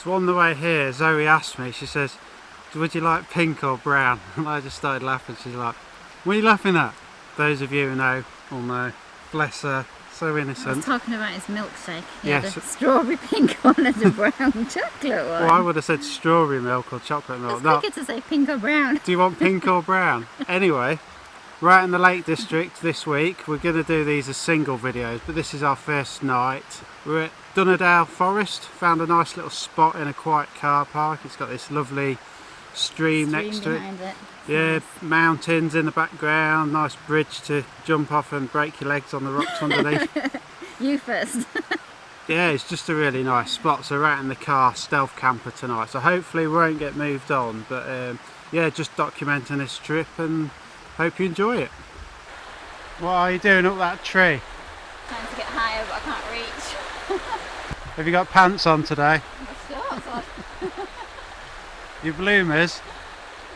So on the way here, Zoe asked me, she says, would you like pink or brown? And I just started laughing. She's like, what are you laughing at? Those of you who know will know. Bless her, so innocent. I was talking about his milkshake. He yes. had a strawberry pink one and a brown chocolate one. Well, I would have said strawberry milk or chocolate milk. It's quicker to say pink or brown. Do you want pink or brown? Anyway, right in the Lake District this week. We're going to do these as single videos, but this is our first night. We're at Dunnerdale Forest. Found a nice little spot in a quiet car park. It's got this lovely stream next to it. Yeah, nice. Mountains in the background, nice bridge to jump off and break your legs on the rocks underneath. You first. Yeah, it's just a really nice spot. So we're out in the car, stealth camper tonight. So hopefully we won't get moved on, but yeah, just documenting this trip and hope you enjoy it. What are you doing up that tree? Trying to get higher, but I can't reach. Have you got pants on today? Shorts on. Your bloomers?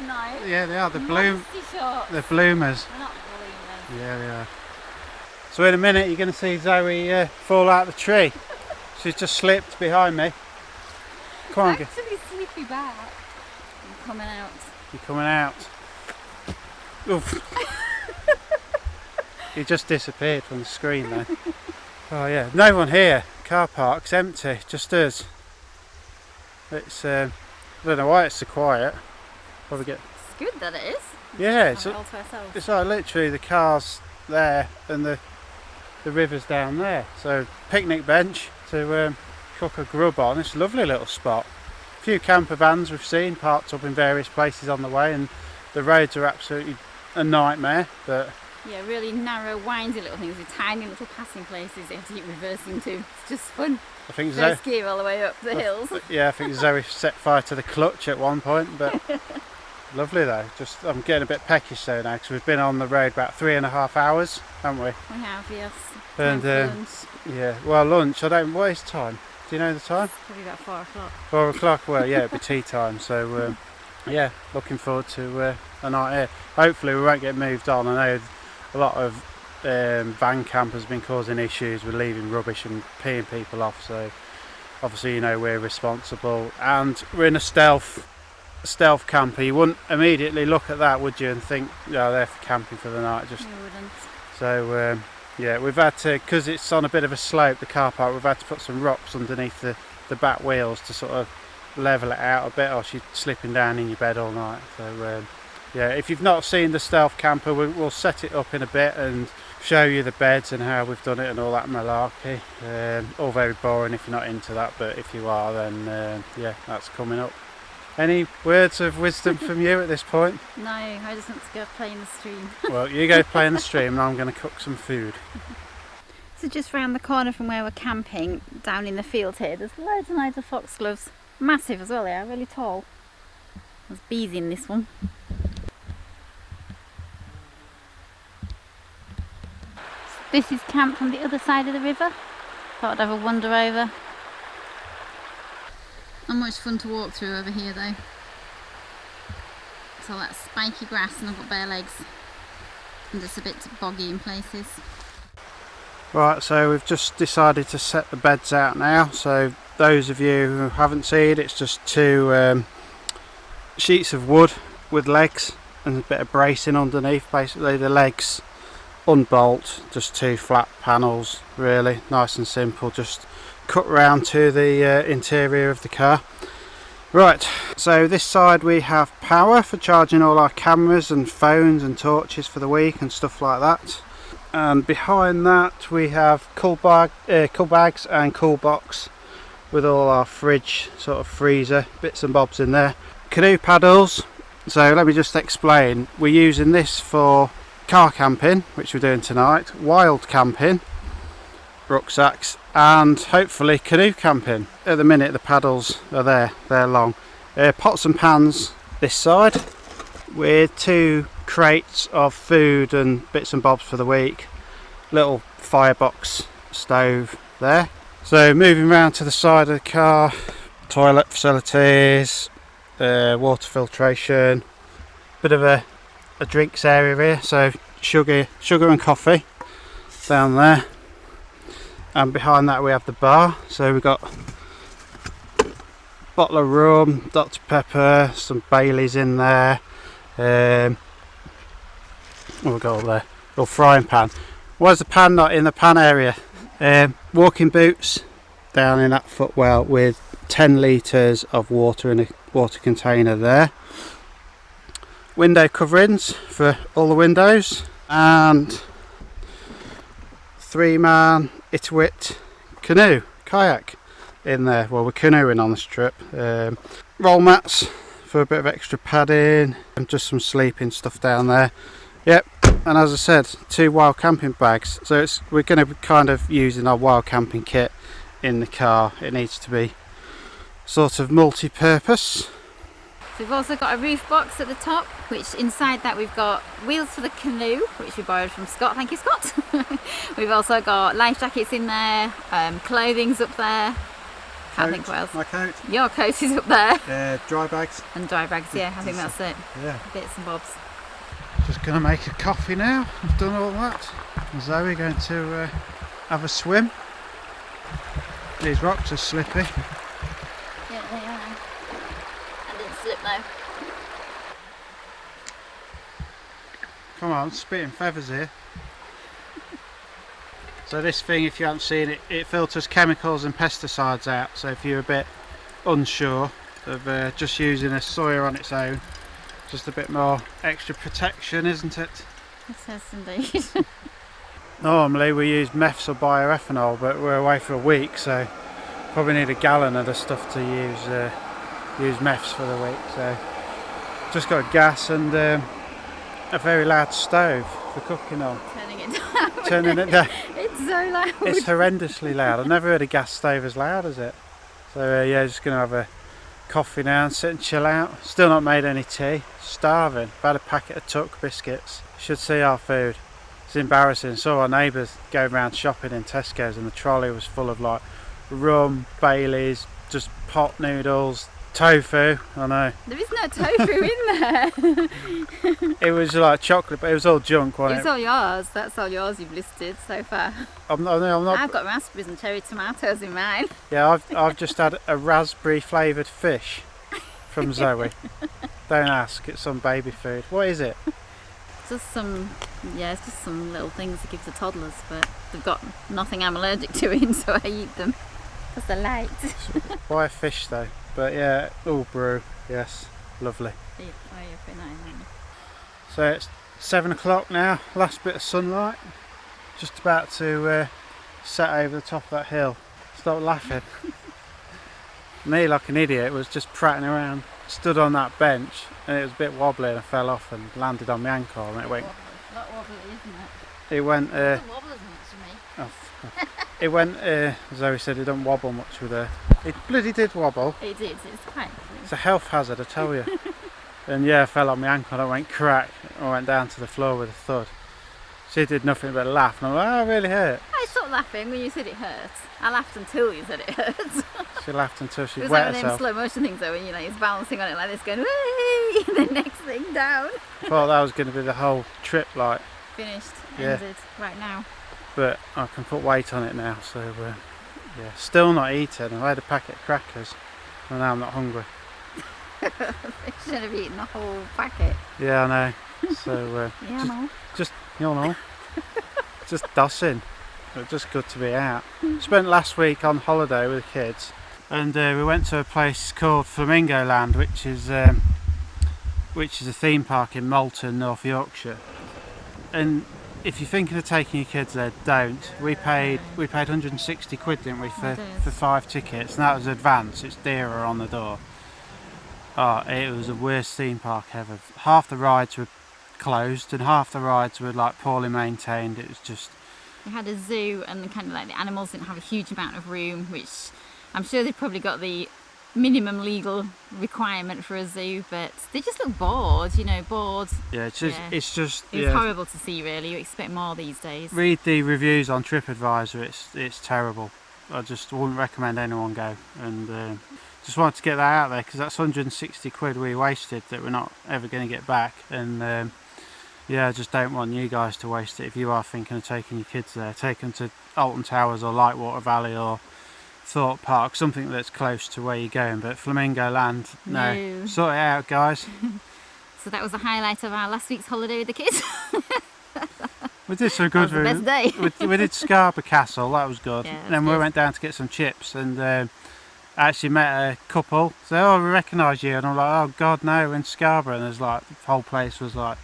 No. Yeah, they are. They're shorts. They're bloomers. They're not bloomers. Yeah, they are. So in a minute you're going to see Zoe fall out of the tree. She's just slipped behind me. Come on, actually slippy back. I'm coming out. You're coming out. Oof. You just disappeared from the screen there. Oh yeah, no one here. Car park's empty, just us. It's I don't know why it's so quiet. Probably get. It's good that it is. Yeah, it's all to ourselves. It's like literally the car's there and the river's down there. So picnic bench to cook a grub on. It's a lovely little spot. A few camper vans we've seen parked up in various places on the way, and the roads are absolutely a nightmare. But yeah, really narrow, windy little things with tiny little passing places you have to keep reversing to. It's just fun. I think first gear all the way up the hills. Yeah, I think Zoe set fire to the clutch at one point, but lovely though. Just I'm getting a bit peckish though now because we've been on the road about 3.5 hours, haven't we? We have, yes. And lunch. yeah, well, lunch. I don't. What is time? Do you know the time? Probably about 4 o'clock. 4 o'clock. Well, yeah, it'll be tea time. So yeah, looking forward to a night here. Hopefully we won't get moved on. I know a lot of van campers have been causing issues with leaving rubbish and peeing people off, so obviously you know we're responsible, and we're in a stealth camper. You wouldn't immediately look at that, would you, and think, yeah, they're camping for the night. Just you wouldn't. So yeah, we've had to, because it's on a bit of a slope, the car park, we've had to put some rocks underneath the back wheels to sort of level it out a bit, or she's slipping down in your bed all night. So yeah, if you've not seen the stealth camper, we'll set it up in a bit and show you the beds and how we've done it and all that malarkey. All very boring if you're not into that, but if you are, then yeah, that's coming up. Any words of wisdom from you at this point? No, I just want to go play in the stream. Well, you go play in the stream and I'm going to cook some food. So just round the corner from where we're camping, down in the field here, there's loads and loads of foxgloves. Massive as well, they are, really tall. There's bees in this one. This is camp on the other side of the river. Thought I'd have a wander over. Not much fun to walk through over here though. It's all that spiky grass and I've got bare legs. And just a bit boggy in places. Right, so we've just decided to set the beds out now. So those of you who haven't seen, it's just two sheets of wood with legs and a bit of bracing underneath. Basically the legs unbolt, just two flat panels, really nice and simple, just cut round to the interior of the car. Right, so this side we have power for charging all our cameras and phones and torches for the week and stuff like that, and behind that we have cool bags and cool box with all our fridge, sort of freezer bits and bobs in there. Canoe paddles, so let me just explain. We're using this for car camping, which we're doing tonight, wild camping, rucksacks, and hopefully canoe camping. At the minute the paddles are there, they're long. Pots and pans this side with two crates of food and bits and bobs for the week. Little firebox stove there. So moving around to the side of the car, toilet facilities, water filtration, bit of a drinks area here, so sugar and coffee down there, and behind that we have the bar. So we've got bottle of rum, Dr Pepper, some Baileys in there. We'll go up there. Little frying pan. Why is the pan not in the pan area? Walking boots down in that footwell with 10 litres of water in a water container there. Window coverings for all the windows, and 3-man Inuit canoe, kayak in there. Well, we're canoeing on this trip. Roll mats for a bit of extra padding, and just some sleeping stuff down there. Yep, and as I said, 2 wild camping bags. So we're going to be kind of using our wild camping kit in the car. It needs to be sort of multi-purpose. So we've also got a roof box at the top, which inside that we've got wheels for the canoe, which we borrowed from Scott. Thank you, Scott. We've also got life jackets in there, clothing's up there. Can't think what else. My coat. Your coat is up there. Dry bags. And dry bags, yeah, I think that's it. Yeah. Bits and bobs. Just going to make a coffee now. I've done all that. And Zoe going to have a swim. These rocks are slippy. Yeah, they are. I didn't slip though. Come on, spitting feathers here. So this thing, if you haven't seen it, it filters chemicals and pesticides out. So if you're a bit unsure of just using a soya on its own, just a bit more extra protection, isn't it? It says indeed. Normally we use meths or bioethanol, but we're away for a week, so probably need a gallon of the stuff to use meths for the week. So just got gas and a very loud stove for cooking on. Turning it down. Turning it down. It's so loud. It's horrendously loud. I've never heard a gas stove as loud as it. So yeah, just going to have a coffee now and sit and chill out. Still not made any tea. Starving. About a packet of Tuck biscuits. Should see our food. It's embarrassing. Saw our neighbours going around shopping in Tesco's and the trolley was full of like rum, Baileys, just pot noodles, tofu. I know. There is no tofu in there. It was like chocolate, but it was all junk, It wasn't was all yours. That's all yours you've listed so far. I'm not. I've got raspberries and cherry tomatoes in mine. Yeah, I've just had a raspberry flavoured fish from Zoe. Don't ask, it's some baby food. What is it? It's just some little things to give to toddlers, but they've got nothing I'm allergic to in, so I eat them because they're light. Why a fish though? But yeah, all brew. Yes, lovely. So it's 7 o'clock now. Last bit of sunlight. Just about to set over the top of that hill. Stop laughing. Me, like an idiot, was just prattling around. Stood on that bench and it was a bit wobbly and I fell off and landed on my ankle and it went. Not wobbly, isn't it? It went. It doesn't wobble as much for me. It went. Zoe said it don't wobble much with her. It bloody did wobble. It did. It's quite. It's a health hazard, I tell you. And yeah, I fell on my ankle and I went crack. I went down to the floor with a thud. She did nothing but laugh and I'm like, oh, it really hurt. I stopped laughing when you said it hurts. I laughed until you said it hurts. She laughed until she It was wet like one of them herself. slow motion things though, when you're like balancing on it like this, going whee, and then next thing down. I thought that was going to be the whole trip, like. Finished. Yeah. Ended. Right now. But I can put weight on it now, so yeah. Still not eating. I had a packet of crackers, and now I'm not hungry. You should have eaten the whole packet. Yeah, I know. So Yeah, I know. just you know, just dossing. It's just good to be out. Spent last week on holiday with the kids, and we went to a place called Flamingo Land, which is a theme park in Malton, North Yorkshire. And if you're thinking of taking your kids there, don't. We paid 160 quid, didn't we, for 5 tickets, and that was advance. It's dearer on the door. Oh, it was the worst theme park ever. Half the rides were closed and half the rides were like poorly maintained. It was just. We had a zoo and kind of like the animals didn't have a huge amount of room, which I'm sure they've probably got the minimum legal requirement for a zoo, but they just look bored, bored. Yeah, it's just. It was horrible to see, really. You expect more these days. Read the reviews on TripAdvisor. It's terrible. I just wouldn't recommend anyone go. And just wanted to get that out there because that's 160 quid we wasted that we're not ever going to get back. And yeah, I just don't want you guys to waste it. If you are thinking of taking your kids there, take them to Alton Towers or Lightwater Valley or thought park, something that's close to where you're going, but Flamingo Land, no. No. Sort it out, guys. So that was the highlight of our last week's holiday with the kids. We did some That good was the best day. we did Scarborough Castle, that was good. Yeah, that's And then we good. went down to get some chips, and I actually met a couple. So, oh, we recognise you, and I'm like, oh God, no, we're in Scarborough. And there's like, the whole place was like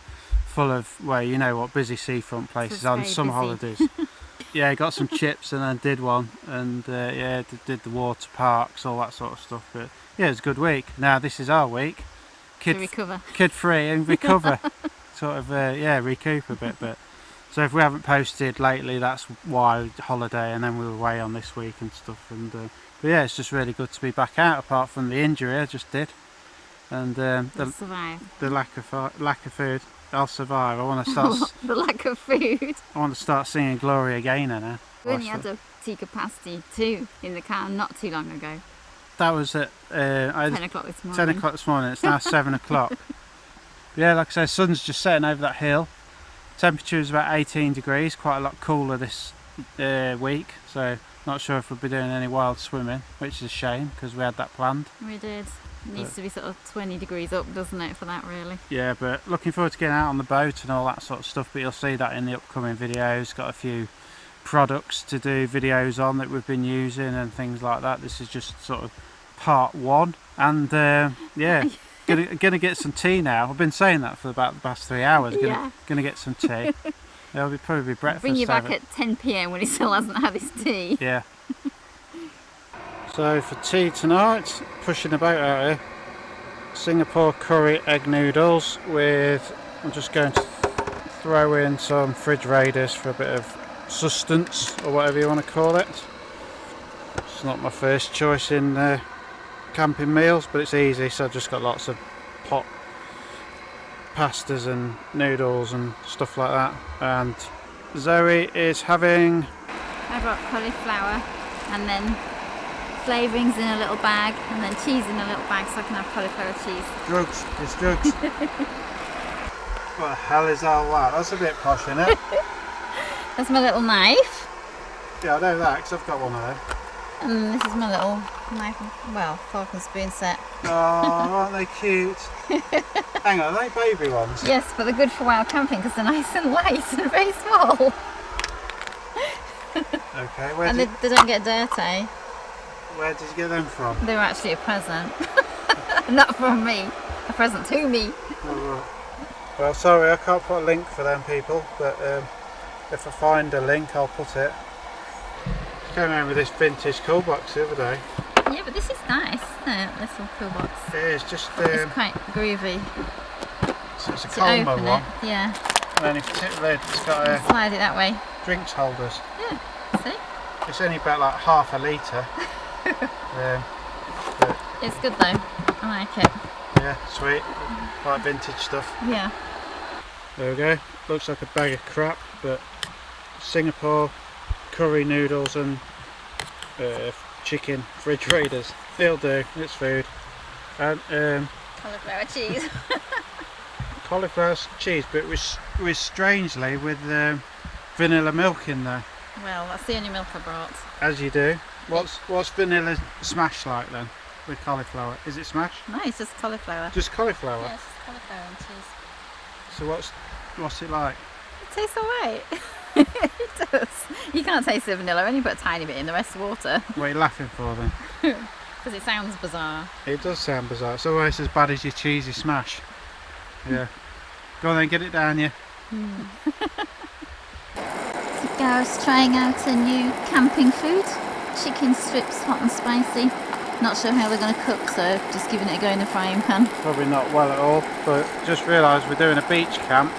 full of, well, you know what, busy seafront places on very summer busy. holidays. Yeah, got some chips and then did one, and yeah, did the water parks, all that sort of stuff. But yeah, it was a good week. Now this is our week, To recover. kid free and recover, sort of yeah, recoup a bit. But so if we haven't posted lately, that's why holiday, and then we were away on this week and stuff. And but yeah, it's just really good to be back out. Apart from the injury I just did, and We'll survive. the lack of food. I'll survive. I want to start. The lack of food. I want to start singing Gloria Gaynor now. We only had a tea capacity 2 in the car not too long ago. That was at 10 o'clock this morning. 10 o'clock this morning. It's now 7 o'clock. Yeah, like I say, sun's just setting over that hill. Temperature is about 18 degrees, quite a lot cooler this week. So not sure if we'll be doing any wild swimming, which is a shame because we had that planned. We did. It needs to be sort of 20 degrees up, doesn't it, for that really? Yeah, but looking forward to getting out on the boat and all that sort of stuff. But you'll see that in the upcoming videos. Got a few products to do videos on that we've been using and things like that. This is just sort of part 1. And yeah, gonna get some tea now. I've been saying that for about the past 3 hours. Gonna get some tea. It'll probably be breakfast. Bring you back at 10 p.m. when he still hasn't had his tea. Yeah. So for tea tonight, pushing the boat out here, Singapore curry egg noodles with, I'm just going to throw in some fridge raiders for a bit of sustenance, or whatever you want to call it. It's not my first choice in camping meals, but it's easy, so I've just got lots of pot pastas and noodles and stuff like that. And Zoe is having... I brought cauliflower and then flavourings in a little bag and then cheese in a little bag so I can have cauliflower cheese. Drugs, it's drugs. What the hell is all that? That's a bit posh, isn't it? That's my little knife. Yeah, I know that because I've got one of them. And this is my little knife, well, fork and spoon set. Oh, aren't they cute? Hang on, are they baby ones? Yes, but they're good for wild camping because they're nice and light and very small. Okay, And they don't get dirty. where did you get them from? They were actually a present. Not from me, a present to me. Oh, right. Well, sorry, I can't put a link for them people, but if I find a link, I'll put it. Came home with this vintage cool box the other day. Yeah, but this is nice, isn't it? This little cool box. It is just It's quite groovy. so it's a To Colmo open one. it, yeah. And then if you tip the lid, it's got Slide it that way. drinks holders. Yeah, see? It's only about like half a litre. But It's good though. I like it. yeah, sweet. Like vintage stuff. Yeah. There we go. Looks like a bag of crap, but Singapore curry noodles and chicken fridge raiders. It'll do. It's food. And Cauliflower cheese. cauliflower cheese, but with strangely with vanilla milk in there. Well, that's the only milk I brought. As you do. What's vanilla smash like then with cauliflower? Is it smash? No, it's just cauliflower. Just cauliflower. Yeah, it's just cauliflower and cheese. So what's it like? It tastes alright. It does. You can't taste the vanilla, only put a tiny bit in, the rest water. What are you laughing for then? Because it sounds bizarre. It does sound bizarre. It's almost as bad as your cheesy smash. Yeah. Go on then, get it down you. So Gareth's trying out a new camping food. Chicken strips, hot and spicy. Not sure how they're going to cook, so just giving it a go in the frying pan. Probably not well at all, but just realised we're doing a beach camp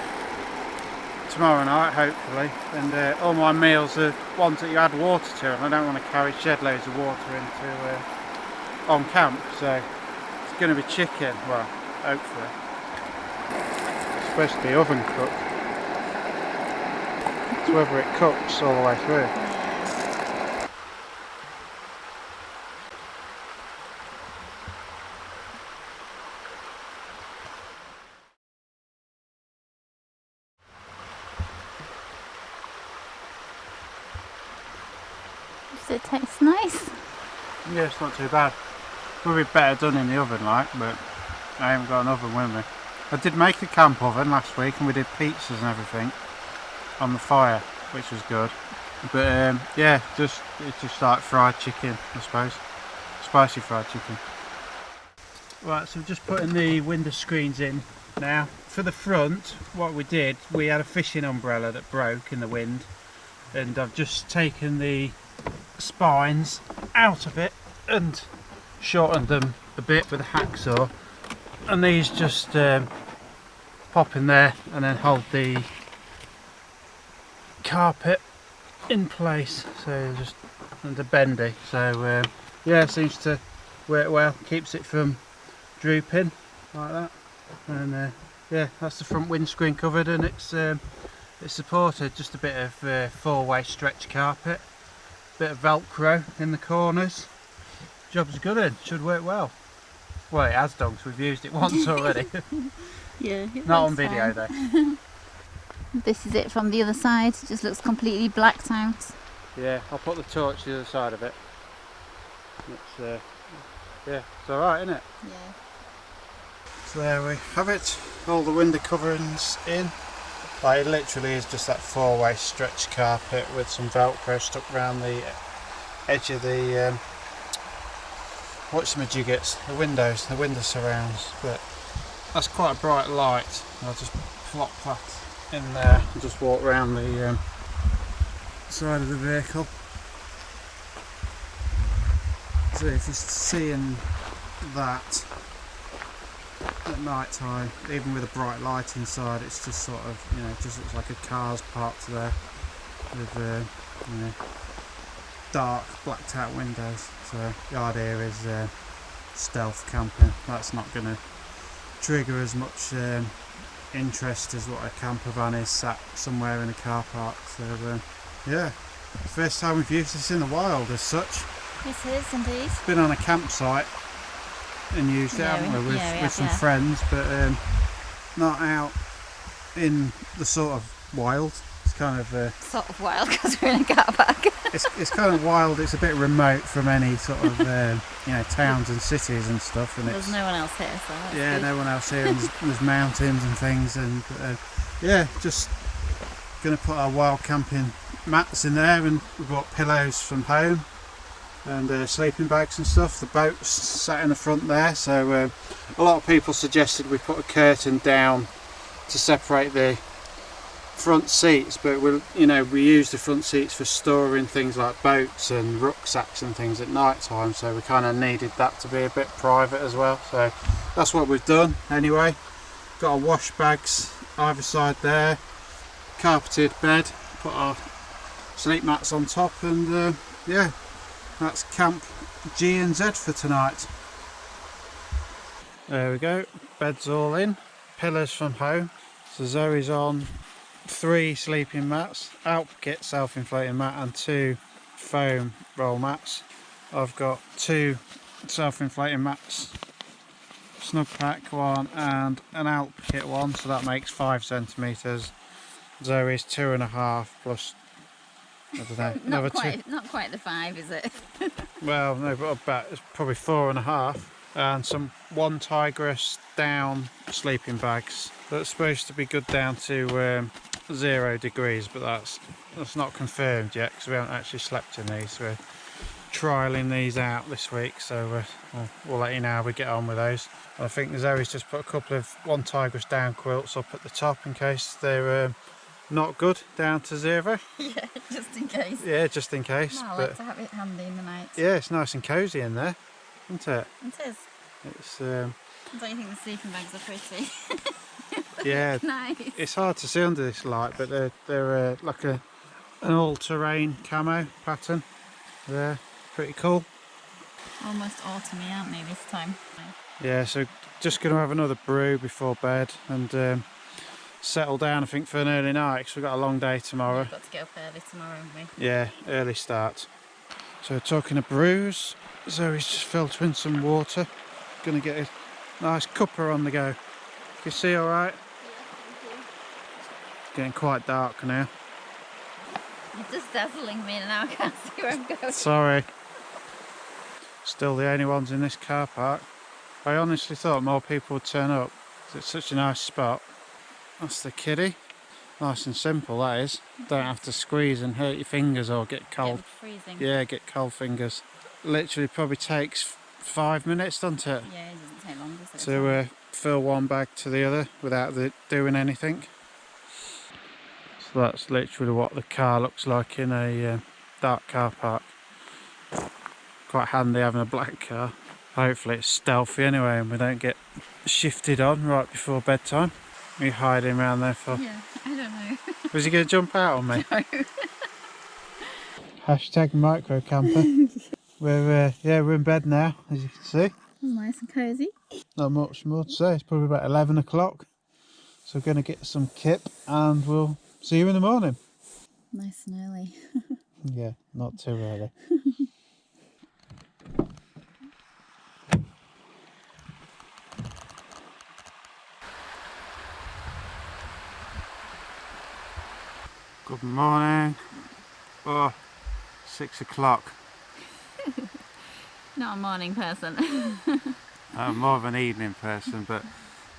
tomorrow night, hopefully, and all my meals are ones that you add water to, and I don't want to carry shed loads of water into on camp, so it's going to be chicken, well, hopefully. It's supposed to be oven cooked. It's whether it cooks all the way through. Does it taste nice? Yeah, it's not too bad. Would be better done in the oven, like, but I haven't got an oven with me. I did make a camp oven last week, and we did pizzas and everything on the fire, which was good. But yeah, it's just like fried chicken, I suppose. Spicy fried chicken. Right, so just putting the window screens in now. For the front, what we did, we had a fishing umbrella that broke in the wind, and I've just taken the spines out of it and shortened them a bit with a hacksaw, and these just pop in there and then hold the carpet in place, so just under bendy. So yeah, seems to work well, keeps it from drooping like that. And yeah, that's the front windscreen covered, and it's supported just a bit of 4-way stretch carpet, bit of velcro in the corners. Job's good and should work well. Well, it has done, 'cause we've used it once already. Yeah, not on video though. This is it from the other side. It just looks completely blacked out. Yeah, I'll put the torch to the other side of it. It's yeah, it's alright, isn't it? Yeah. So there we have it, all the window coverings in. Like, it literally is just that 4-way stretch carpet with some velcro stuck around the edge of the whatchamajiggets, the window surrounds. But that's quite a bright light. I'll just plop that in there and just walk around the side of the vehicle. So if you're seeing that at night time, even with a bright light inside, it's just sort of, you know, it just looks like a car's parked there with you know, dark blacked out windows. So the idea is stealth camping. That's not going to trigger as much interest as what a camper van is sat somewhere in a car park. So yeah, first time we've used this in the wild as such. It is indeed. Been on a campsite and used it, haven't we, with some friends, but not out in the sort of wild. It's kind of sort of wild because we're in a car park. it's kind of wild. It's a bit remote from any sort of you know, towns and cities and stuff. And there's no one else here, so that's yeah, good. no one else here. And there's mountains and things, and yeah, just gonna put our wild camping mats in there, and we bought pillows from home and sleeping bags and stuff. The boat's sat in the front there, so a lot of people suggested we put a curtain down to separate the front seats, but we use the front seats for storing things like boats and rucksacks and things at night time, so we kind of needed that to be a bit private as well. So that's what we've done anyway. Got our wash bags either side there, carpeted bed, put our sleep mats on top, and yeah, that's Camp G and Z for tonight. There we go, bed's all in, pillars from home. So Zoe's on 3 sleeping mats, Alp Kit self-inflating mat and 2 foam roll mats. I've got 2 self-inflating mats, snug pack one and an Alp Kit one, so that makes 5 centimetres. Zoe's 2.5 plus, I don't know, not quite the 5, is it? Well, no, but about, it's probably 4.5, and some 1 Tigress down sleeping bags. That's supposed to be good down to 0 degrees, but that's not confirmed yet because we haven't actually slept in these. We're trialling these out this week, so we'll let you know how we get on with those. I think Zoe's just put a couple of 1 Tigress down quilts up at the top in case they're not good down to 0. Yeah, just in case. Yeah, just in case. No, I like to have it handy in the night. Yeah, it's nice and cosy in there, isn't it? It is. It's Don't you think the sleeping bags are pretty? yeah, nice. It's hard to see under this light, but they're like an all-terrain camo pattern. They're pretty cool. Almost autumny, aren't they, this time? Yeah, so just going to have another brew before bed and settle down, I think, for an early night because we've got a long day tomorrow. We've got to get up early tomorrow, haven't we? Yeah, early start. So talking of brews, Zoe's just filtering some water. Going to get a nice cuppa on the go. Can you see all right? Yeah, thank Getting quite dark now. you. You're just dazzling me and now I can't see where I'm going. Sorry. Still the only ones in this car park. I honestly thought more people would turn up, 'cause it's such a nice spot. That's the kiddie. Nice and simple, that is. Don't have to squeeze and hurt your fingers or get cold. Get freezing. Yeah, get cold fingers. Literally probably takes 5 minutes, doesn't it? Yeah, it doesn't take long, does it? To fill one bag to the other without doing anything. So that's literally what the car looks like in a dark car park. Quite handy having a black car. Hopefully it's stealthy anyway and we don't get shifted on right before bedtime. What are you hiding around there for? Yeah, I don't know. Was he going to jump out on me? No. Hashtag micro camper. we're in bed now, as you can see. Nice and cosy. Not much more to say. It's probably about 11 o'clock. So we're going to get some kip and we'll see you in the morning. Nice and early. Yeah, not too early. Good morning. Oh, 6 o'clock. Not a morning person. I'm more of an evening person, but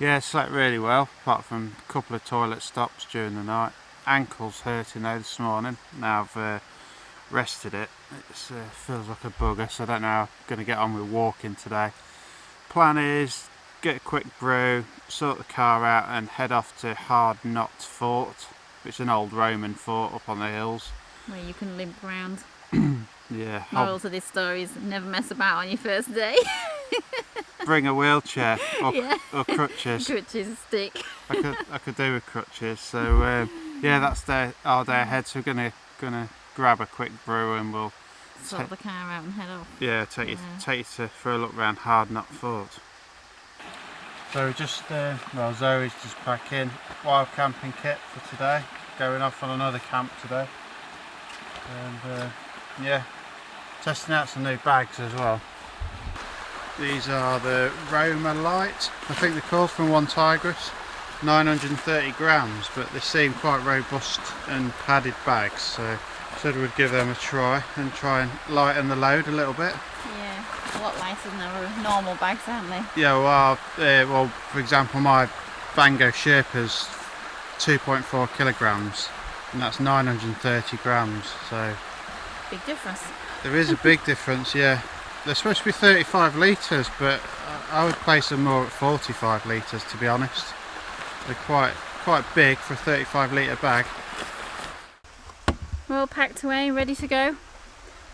yeah, slept really well, apart from a couple of toilet stops during the night. Ankle's hurting though this morning. Now I've rested it. It feels like a bugger, so I don't know how I'm going to get on with walking today. Plan is get a quick brew, sort the car out and head off to Hard Knot Fort, which is an old Roman fort up on the hills. Where you can limp around. Yeah. Moral to this story is never mess about on your first day. Bring a wheelchair or, Yeah. or crutches. Crutches, a stick. I could do with crutches. So yeah, that's our day ahead. So we're gonna grab a quick brew and we'll Sort the car out and head off. yeah take you for a look around Hard Knot Fort. So we just well, Zoe's just packing wild camping kit for today. Going off on another camp today, and yeah, testing out some new bags as well. These are the Roma Light, I think they're called, from One Tigris. 930 grams, but they seem quite robust and padded bags, so said we'd give them a try and try and lighten the load a little bit. Yeah, a lot lighter than our normal bags, aren't they? Yeah, well, for example, my Bango Sherpa's 2.4 kilograms, and that's 930 grams, so Big difference. there is a big difference, yeah. They're supposed to be 35 litres, but I would place them more at 45 litres, to be honest. They're quite big for a 35 litre bag. We're all packed away, ready to go.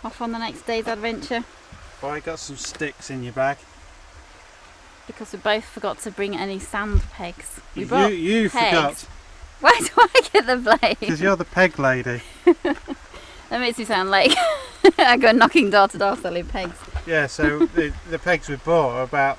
Off on the next day's adventure. Oh, you got some sticks in your bag. Because we both forgot to bring any sand pegs. We brought You pegs. forgot. Why do I get the blame? Because you're the peg lady. That makes me sound like I go knocking door to door selling pegs. Yeah, so the pegs we bought are about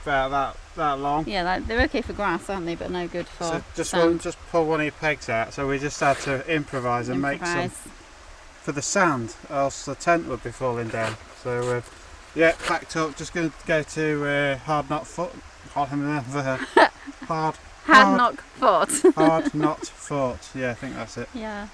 that long. Yeah, like, they're okay for grass, aren't they? But no good for So just sand. just pull one of your pegs out. So we just had to improvise and make some for the sand, else the tent would be falling down. So yeah, packed up. Just going to go to Hard Knot Fort. Hard Knock Fort. Hard Knot Fort. Yeah, I think that's it. Yeah.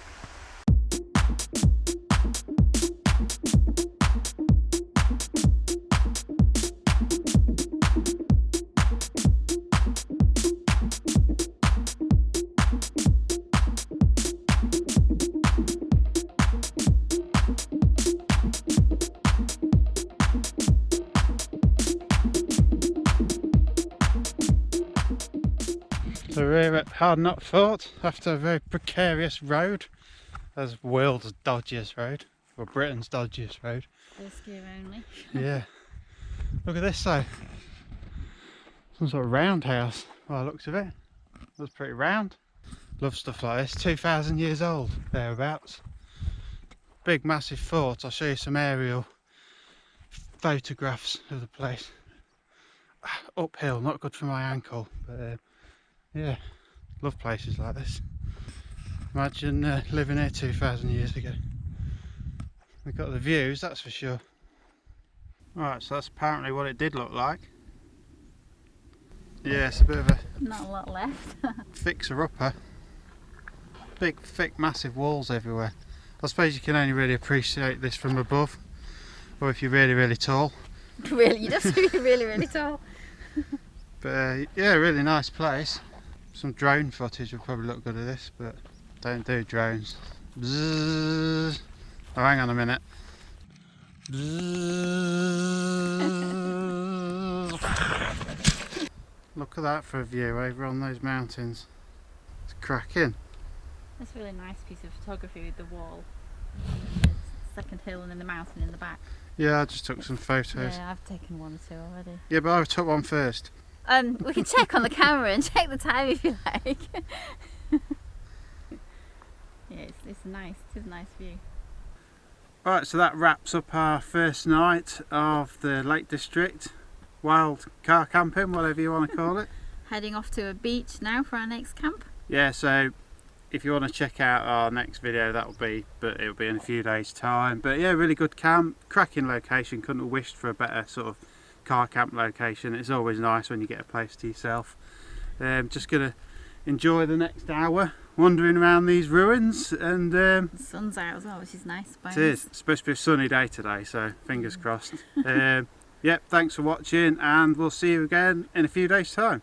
So we're at Hard Knot Fort after a very precarious road. That's world's dodgiest road, or Britain's dodgiest road. First gear only. Yeah. Look at this though. Some sort of roundhouse by the looks of it. Looks pretty round. Love stuff like this. 2,000 years old, thereabouts. Big massive fort. I'll show you some aerial photographs of the place. Uphill, not good for my ankle, but yeah, love places like this. Imagine living here 2,000 years ago. We've got the views, that's for sure. Right, so that's apparently what it did look like. Yeah, it's a bit of a Not a lot left. fixer-upper. Big, thick, massive walls everywhere. I suppose you can only really appreciate this from above, or if you're really, really tall. Really, you'd have to be really, really tall. But yeah, really nice place. Some drone footage will probably look good at this, but don't do drones. Bzzz. Oh, hang on a minute. Look at that for a view over on those mountains. It's cracking. That's a really nice piece of photography with the wall. And the second hill and then the mountain in the back. Yeah, I just took some photos. Yeah, I've taken 1 or 2 already. Yeah, but I took one first. We can check on the camera and check the time if you like. Yeah, it's nice. It is a nice view. Right, so that wraps up our first night of the Lake District. Wild car camping, whatever you want to call it. Heading off to a beach now for our next camp. Yeah, so if you want to check out our next video, it'll be in a few days' time. But yeah, really good camp, cracking location. Couldn't have wished for a better sort of car camp location. It's always nice when you get a place to yourself. Just gonna enjoy the next hour wandering around these ruins, and The sun's out as well, which is nice. it is. It's supposed to be a sunny day today, so fingers crossed. Yep, thanks for watching, and we'll see you again in a few days' time.